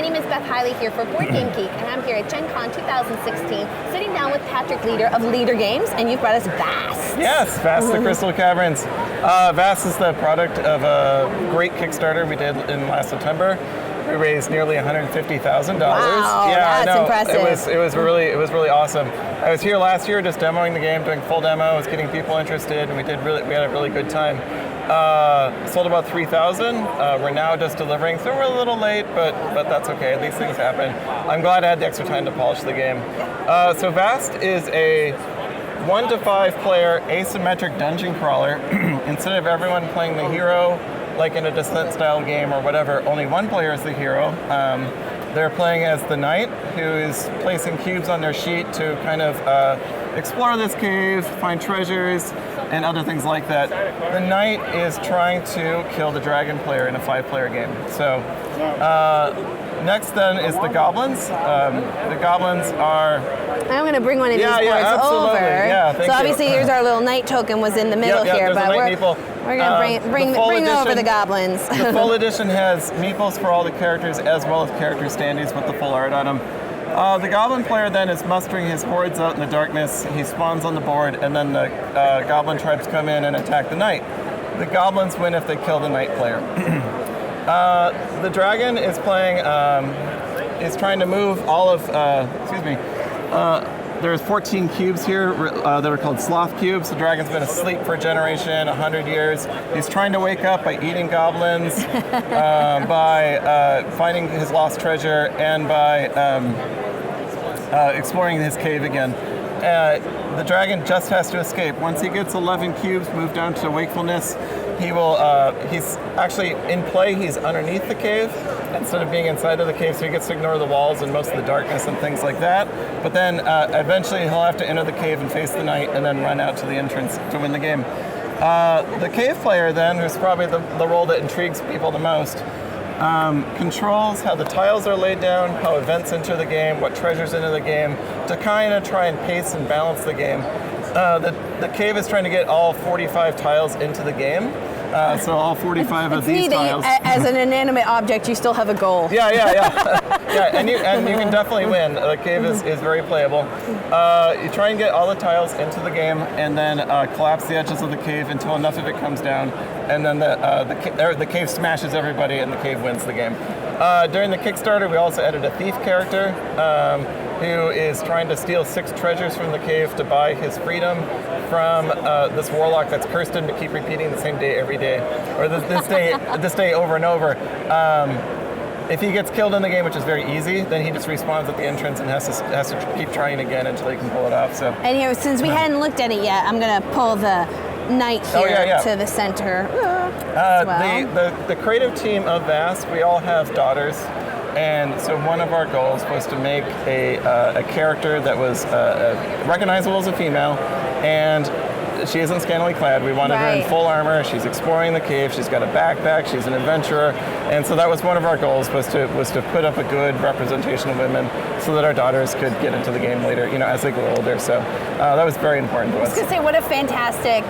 My name is Beth Hiley here for BoardGameGeek, and I'm here at Gen Con 2016, sitting down with Patrick Leader of Leader Games, and you've brought us Vast. Yes, Vast the Crystal Caverns. Vast is the product of a great Kickstarter we did in last September. We raised nearly $150,000. Wow, yeah, that's impressive. It was really awesome. I was here last year just demoing the game, doing full demos, getting people interested, and we had a really good time. Sold about 3,000. We're now just delivering, so we're a little late, but that's okay. These things happen. I'm glad I had the extra time to polish the game. So Vast is a 1 to 5 player asymmetric dungeon crawler. Instead of everyone playing the hero, like in a Descent style game or whatever, only one player is the hero. They're playing as the knight, who is placing cubes on their sheet to kind of explore this cave, find treasures, and other things like that. The knight is trying to kill the dragon player in a 5-player game. So next then is the goblins. The goblins are... I'm going to bring one of these boards over. Yeah, thank so obviously you. here's our little knight token was in the middle here, but we're going to bring over the goblins. The full edition has meeples for all the characters as well as character standees with the full art on them. The goblin player then is mustering his hordes out in the darkness. He spawns on the board, and then the goblin tribes come in and attack the knight. The goblins win if they kill the knight player. The dragon is playing, is trying to move all of, there's 14 cubes here that are called sloth cubes. The dragon's been asleep for a generation, 100 years. He's trying to wake up by eating goblins, by finding his lost treasure, and by exploring his cave again. The dragon just has to escape. Once he gets 11 cubes moved down to wakefulness, he will, he's actually in play, he's underneath the cave instead of being inside of the cave, so he gets to ignore the walls and most of the darkness and things like that. But then eventually he'll have to enter the cave and face the knight and then run out to the entrance to win the game. The cave player then, who's probably the role that intrigues people the most, controls how the tiles are laid down, how events enter the game, what treasures enter the game, to kind of try and pace and balance the game. The cave is trying to get all 45 tiles into the game. So all 45 of these tiles. As an inanimate object, you still have a goal. Yeah. Yeah, and you can definitely win. The cave is very playable. You try and get all the tiles into the game, and then collapse the edges of the cave until enough of it comes down, and then the cave smashes everybody, and the cave wins the game. During the Kickstarter, we also added a thief character who is trying to steal 6 treasures from the cave to buy his freedom from this warlock that's cursed him to keep repeating the same day every day, or this day over and over. If he gets killed in the game, which is very easy, then he just respawns at the entrance and has to keep trying again until he can pull it off. So. And here, since we hadn't looked at it yet, I'm going to pull the knight here to the center. The creative team of Vast, we all have daughters. And so one of our goals was to make a character that was recognizable as a female, and she isn't scantily clad. We wanted her in full armor. She's exploring the cave. She's got a backpack. She's an adventurer, and so that was one of our goals was to put up a good representation of women, so that our daughters could get into the game later, as they grow older. So that was very important to us. I was gonna say, what a fantastic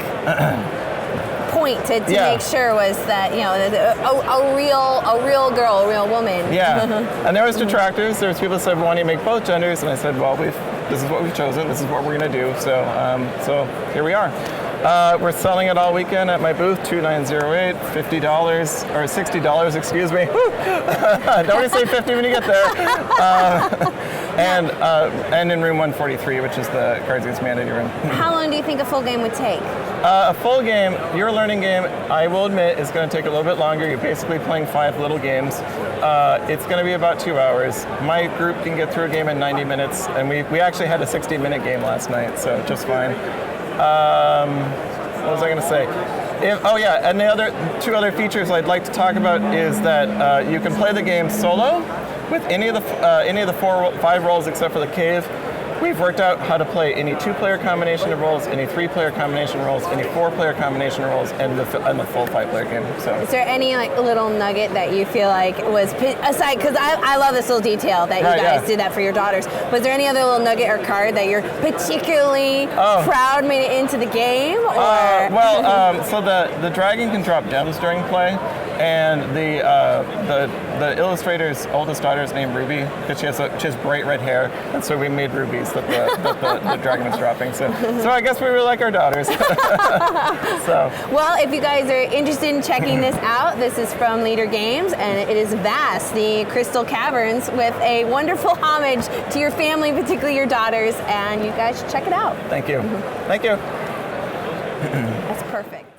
point to make sure was that a real girl, a real woman. Yeah, and there was detractors. There was people that said, "Why don't you make both genders?" And I said, "Well, this is what we've chosen. This is what we're going to do." So here we are. We're selling it all weekend at my booth, 2908, $50 or $60, excuse me. Don't say 50 when you get there. And in room 143, which is the Cards Against Humanity room. How long do you think a full game would take? A full game, your learning game, I will admit, is going to take a little bit longer. You're basically playing 5 little games. It's going to be about 2 hours. My group can get through a game in 90 minutes, and we actually had a 60-minute game last night, so just fine. What was I going to say? And the 2 other features I'd like to talk about is that you can play the game solo with any of the 5 roles except for the cave. we've worked out how to play any 2-player combination of roles, any 3-player combination of roles, any 4-player combination of roles, and the full 5-player game. So, is there any like little nugget that you feel like was aside? Because I love this little detail that you guys did that for your daughters. Was there any other little nugget or card that you're particularly proud made it into the game? Or So the dragon can drop gems during play, and the illustrator's oldest daughter is named Ruby because she has bright red hair, and so we made rubies that the dragon is dropping. So I guess we really like our daughters. Well, if you guys are interested in checking this out, this is from Leader Games, and it is Vast, the Crystal Caverns, with a wonderful homage to your family, particularly your daughters, and you guys should check it out. Thank you. Thank you. That's perfect.